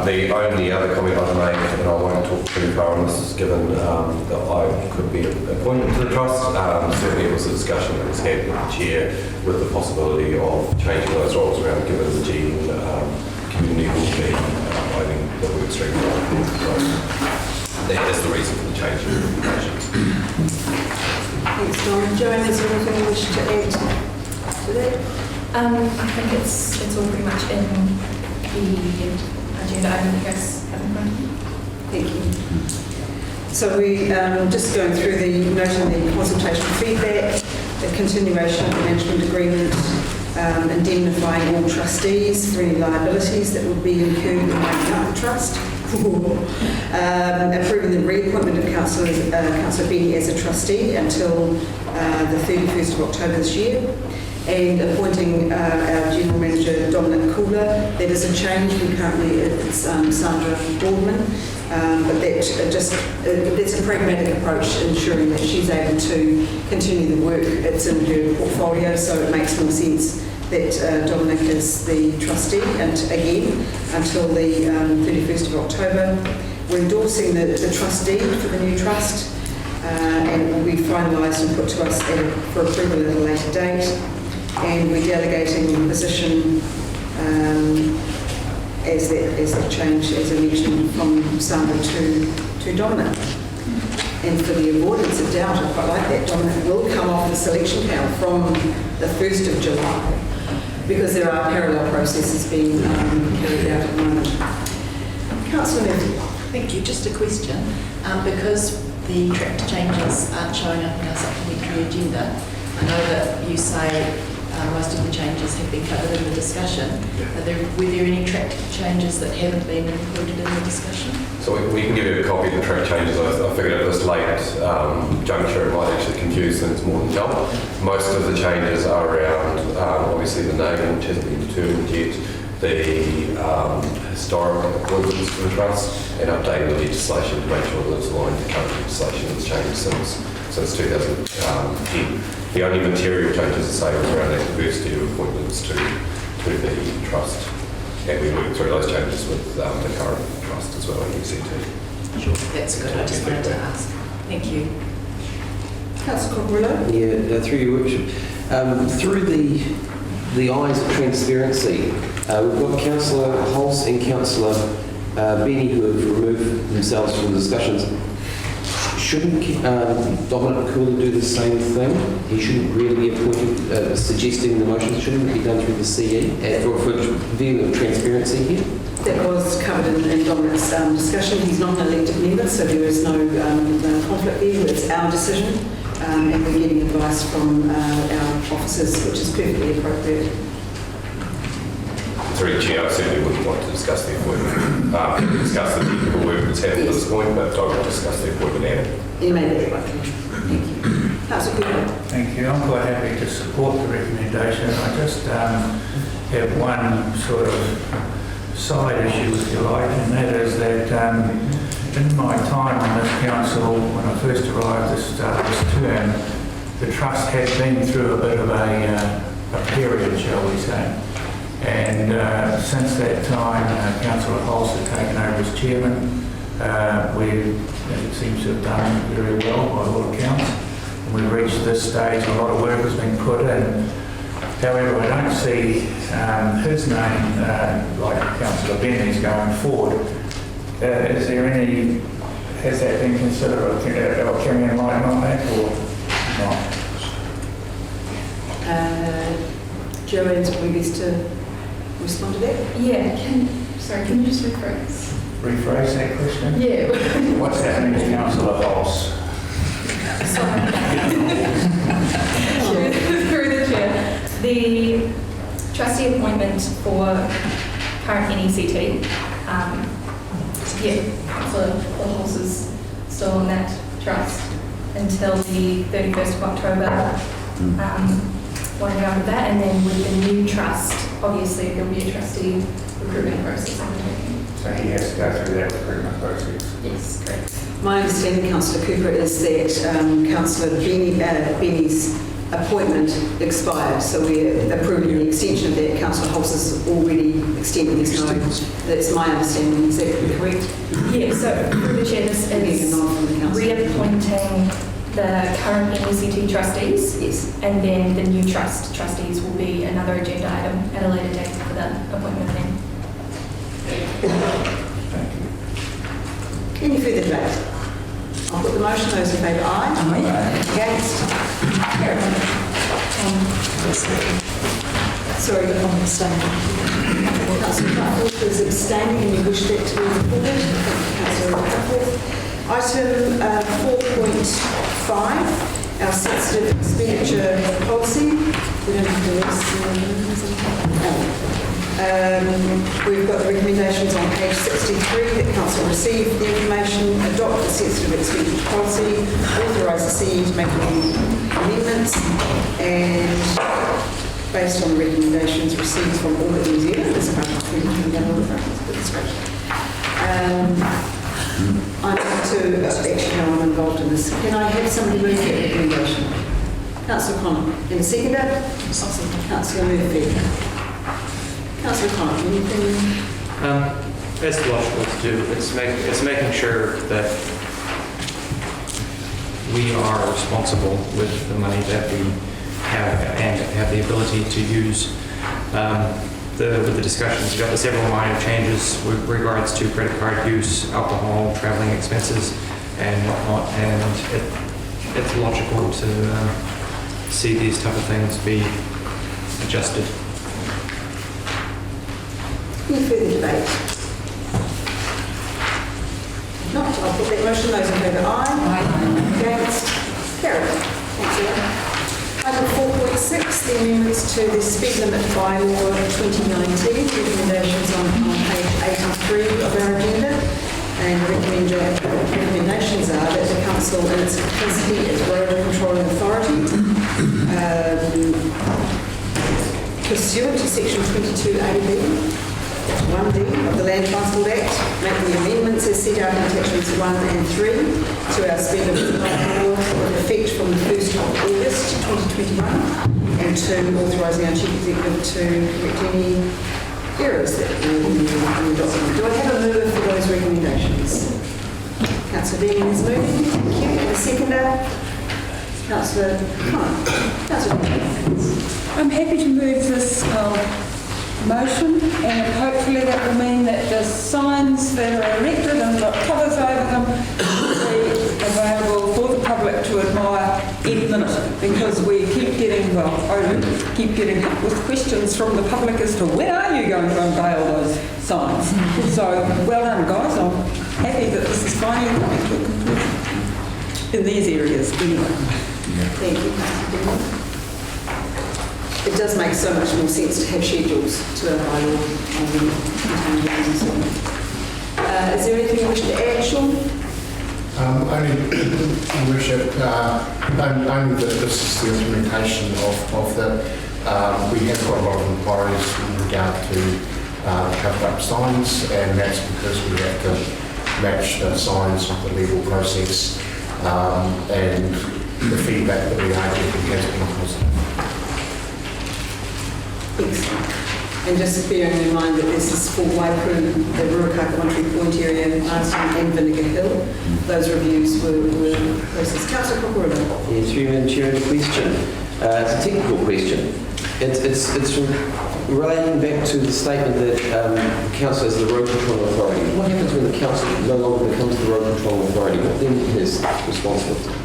The only other comment I've made, and I won't talk too far on this, is given that I could be appointed to the trust. Certainly it was a discussion that was had with the chair with the possibility of changing those roles around, given the gene community will be, I think, the work stream. That is the reason for the change in recommendations. Thanks, Dom. Joanne, is there anything you wish to add to that? I think it's all pretty much in the agenda item you guys have in front of you. Thank you. So we just going through the noting the consultation feedback, the continuation of the management agreement, indemnifying all trustees for any liabilities that would be incurred in making up the trust. Approving the reappointment of Councillor Benny as a trustee until the 31st of October this year, and appointing our General Manager Dominic Cooler. That is a change. We currently, it's Sandra Boardman, but that's a pragmatic approach, ensuring that she's able to continue the work. It's in her portfolio, so it makes more sense that Dominic is the trustee, and again, until the 31st of October. We're endorsing the trustee for the new trust, and it will be finalised and put to us for approval at a later date. And we're delegating the position as that change, as I mentioned, from Sandra to Dominic. And for the avoidance of doubt, I quite like that, Dominic will come off the selection panel from the 1st of July, because there are parallel processes being carried out at the moment. Councillor Murphy. Thank you. Just a question. Because the track changes aren't showing up in our supplementary agenda, I know that you say most of the changes have been covered in the discussion. Were there any track changes that haven't been included in the discussion? So we can give you a copy of the track changes. I figured at this late juncture it might actually confuse things more than help. Most of the changes are around obviously the name, which hasn't been determined yet, the historic appointments for the trust, and updating the legislation to make sure that it's aligned to current legislation that's changed since 2010. The only material changes the same around that diversity of appointments to the trust. And we work through those changes with the current trust as well in UCT. Sure, that's good. I just wanted to ask. Thank you. Councillor Cockrello. Yeah, through your worship. Through the eyes of transparency, we've got Councillor Hulse and Councillor Benny who have removed themselves from the discussions. Shouldn't Dominic Cooler do the same thing? He shouldn't really be appointed, suggesting the motion shouldn't be done through the CE for view of transparency here? That was covered in Dominic's discussion. He's not an elected member, so there is no conflict there. It's our decision, and we're getting advice from our officers, which is perfectly appropriate. Through the chair, I certainly wouldn't want to discuss the appointment. Discuss the technical work that's happened at this point, but I would discuss the appointment and You may be right. Thank you. Councillor Cooper. Thank you. I'm quite happy to support the recommendation. I just have one sort of side issue, if you like, and that is that in my time on this council, when I first arrived at the start of this term, the trust had been through a bit of a period, shall we say. And since that time, Councillor Hulse has taken over as chairman. It seems to have done very well by all accounts. And we've reached this stage, a lot of work has been put in. However, I don't see his name, like Councillor Benny's, going forward. Is there any, has that been considered, or can we enlighten on that, or not? Joanne's probably best to respond to that. Yeah, can you just rephrase? Rephrase that question? Yeah. What's happening to Councillor Hulse? Through the chair. The trustee appointment for current NECT, Councillor Hulse is still on that trust until the 31st of October. Want to go with that, and then with the new trust, obviously there'll be a trustee recruitment process undertaken. So he has to go through that recruitment process? Yes, correct. My understanding, Councillor Cooper, is that Councillor Benny's appointment expired, so we're approving the extension of that. Councillor Hulse has already extended his note. That's my understanding. Is that correct? Yeah, so through the chair, this is reappointing the current NECT trustees, yes, and then the new trustees will be another agenda item at a later date for the appointment then. Any further debate? I'll put the motion. Those in favour, aye. Aye. Against? Sorry, I'm abstaining. Councillor Cutforth is abstaining, and you wish that to be reported. Councillor Cutforth. Item 4.5, our sensitive expenditure policy. We don't have to we've got the recommendations on page 63 that Council received the information, adopt the sensitive expenditure policy, authorise the CE to make any amendments, and based on the recommendations received from Audit New Zealand, this part of I'm to actually know I'm involved in this. Can I have somebody move that recommendation? Councillor Connor. And a seconder? Councillor Murphy. Councillor Connor, anything? It's logical to do. It's making sure that we are responsible with the money that we have and have the ability to use. With the discussions, we've got several minor changes with regards to credit card use, alcohol, traveling expenses, and whatnot, and it's logical to see these type of things be adjusted. Any further debate? Not, I'll put that motion. Those in favour, aye. Aye. Against? Carried. Thanks, Ian. Item 4.6, the amendments to the speed limit bylaw 2019, recommendations on page 83 of our agenda. And recommendations are that the council in its capacity as road controlling authority, pursuant to section 22AB, 1D of the Land Transport Act, make the amendments as set out in attachments 1 and 3 to our speed limit bylaw with effect from the 1st of August 2021, and 2, authorising our Chief Executive to correct any errors that were in the document. Do I have a mover for those recommendations? Councillor Benning is moving. Thank you. And a seconder? Councillor Connor. Councillor Benning. I'm happy to move this motion, and hopefully that will mean that the signs that are erected and got covers over them will be available for the public to admire any minute, because we keep getting, keep getting hit with questions from the public as to when are you going to unveil those signs. So well done, guys. I'm happy that this is finally coming to a conclusion in these areas anyway. Thank you, Councillor Benning. It does make so much more sense to have schedules to our bylaw and so on. Is there anything you wish to add, Sean? Only, Your Worship, only that this is the implementation of the, we have got a lot of inquiries in regard to covered up signs, and that's because we have to match the signs with the legal process, and the feedback that we are getting has been positive. Excellent. And just bearing in mind that this is for Waipuru, the Ruakaka Monterey Point area, Marsden and Vinegar Hill. Those reviews were processed. Councillor Kokorila. Yes, through you, Chair, a question. It's a technical question. It's relating back to the statement that the council is the road control authority. What happens when the council no longer becomes the road control authority? What then is responsibility?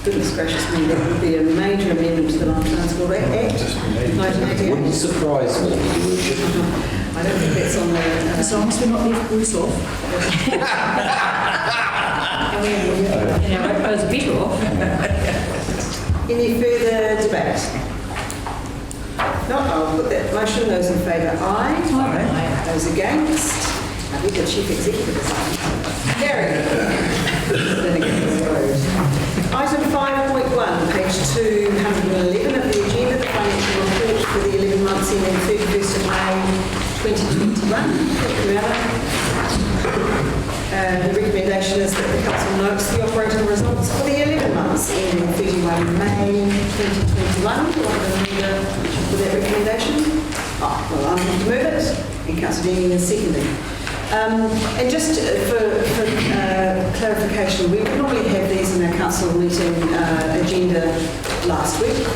Goodness gracious me, that would be a major amendment to the Land Transport Act. 1988. Wouldn't surprise me, Your Worship. I don't think that's on the... As long as we're not left worse off. And our ratepayers are better off. Any further debate? No, I'll put that motion. Those in favour, aye. Aye. Those against? I think the Chief Executive is aye. Carried. Item 5.1, page 211 of the agenda, the financial report for the 11 months ending 31st of May 2021. Thank you, Alan. The recommendation is that the council notes the operating results for the 11 months ending 31 May 2021. Do you want to move for that recommendation? Well, I'm going to move it, and Councillor Dean is seconding. And just for clarification, we would normally have these in our council meeting agenda last week,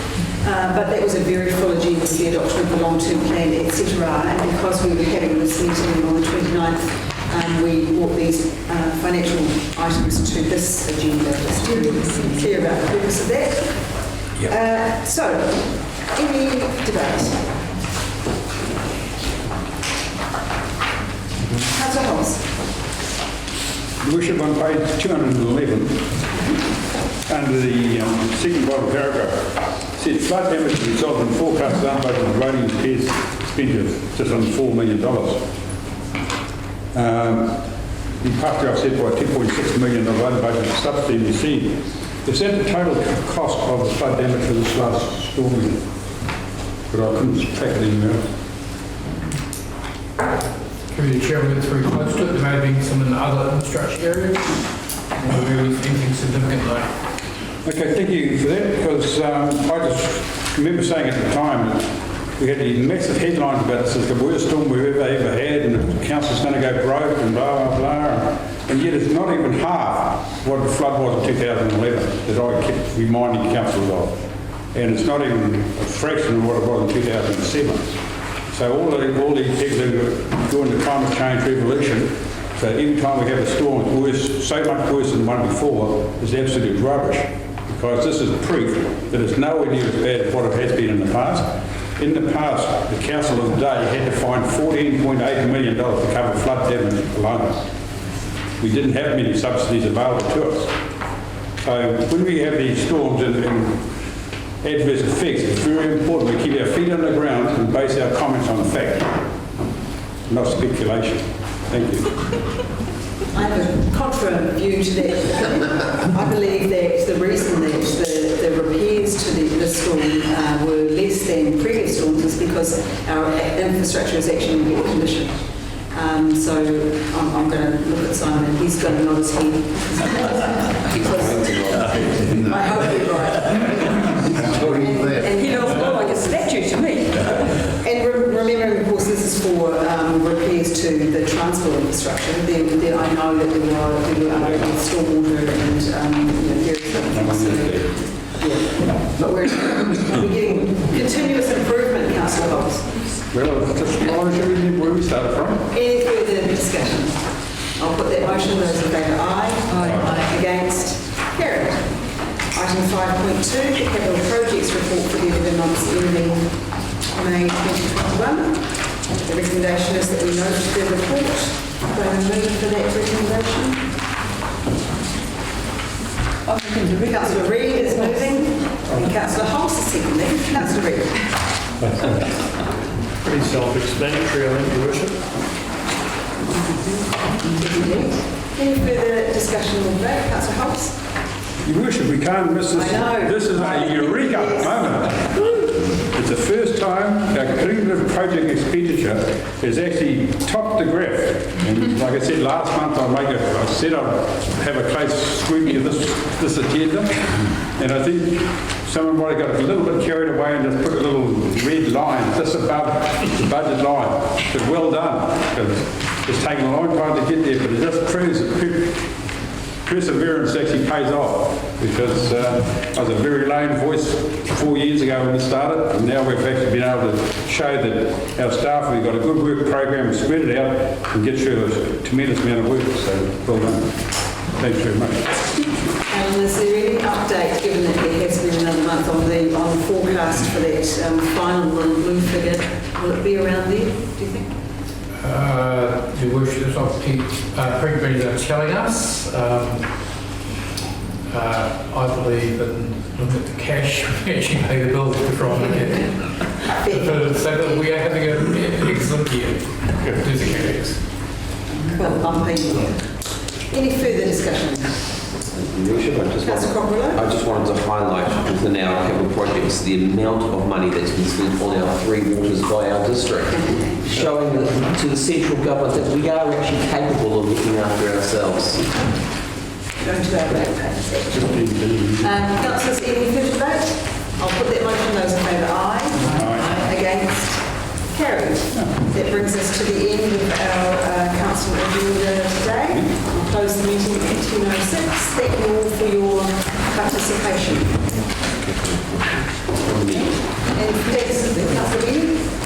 but that was a very full agenda for the adoption of the long-term plan, etc. And because we were having this meeting on the 29th, we brought these financial items to this agenda, just to be clear about the purpose of that. So, any debate? Councillor Holmes. Your Worship, on page 211, under the second bottom paragraph, said flood damage resulted in forecast unbudgeted roading repairs expenditure of just under $4 million. The paragraph said by $2.6 million unbudgeted subsidy received. Is that the total cost of the flood damage for this last storm? But I couldn't track it anywhere. Through the chair, we went through close to it. There may have been some in the other infrastructure areas. Or there was anything significant though. Okay, thank you for that, because I just remember saying at the time that we had these massive headlines about this as the worst storm we've ever had, and the council's going to go broke and blah, blah, blah. And yet it's not even half what the flood was in 2011 that I kept reminding councillors of. And it's not even a fraction of what it was in 2007. So all these people who are doing the climate change revolution, so every time we have a storm, it's worse, so much worse than the one before, is absolute rubbish. Because this is proof that it's nowhere near as bad as what it has been in the past. In the past, the council of the day had to find $14.8 million to cover flood damage alone. We didn't have many subsidies available to us. So when we have these storms and adverse effects, it's very important we keep our feet on the ground and base our comments on fact, not speculation. Thank you. I have a contrary view to that. I believe that the reason that the repairs to the storm were less than previous storms is because our infrastructure is actually in good condition. So I'm going to look at Simon and he's going to nod his head. Because I hope you're right. And he looks more like a statue to me. And remembering, of course, this is for repairs to the transport infrastructure. I know that there were stormwater and various other things. But we're getting continuous improvement, Councillor Hobbs. Well, it's just where we started from. Any further discussion? I'll put that motion. Those in favour, aye. Aye. Against? Carried. Item 5.2, the capital projects report for the 11 months ending May 2021. The recommendation is that we note the report. Do I move for that recommendation? Councillor Reid is moving, and Councillor Holmes is seconding. Councillor Reid. Pretty self-explanatory, I think, Your Worship. Any further discussion or debate? Councillor Hobbs? Your Worship, we can't miss this. I know. This is a eureka moment. It's the first time our cumulative project expenditure has actually topped the graph. And like I said last month, I said I'd have a close scrutiny of this agenda. And I think someone might have got a little bit carried away and just put a little red line just above the budget line. But well done, because it's taken a long time to get there, but it just proves that perseverance actually pays off, because I was a very lone voice 4 years ago when we started, and now we've actually been able to show that our staff, we've got a good work program, spread it out and get through a tremendous amount of work, so well done. Thanks very much. And is there any update, given that there has been another month on the forecast for that final blue figure? Will it be around there, do you think? Your Worship, as I've everybody are telling us, I believe in look at the cash, we actually pay the bills before I look at it. So that we are having an excellent year. Do the capex. Well, I'm paying you. Any further discussion? Your Worship, I just wanted to highlight within our capital projects the amount of money that's been spent on our 3 waters by our district, showing to the central government that we are actually capable of looking after ourselves. Going to our ratepayers. Councillors, any further debate? I'll put that motion. Those in favour, aye. Against? Carried. That brings us to the end of our council agenda today. I'll close the meeting at 10:06. Thank you all for your participation. And thanks, Councillor Benny.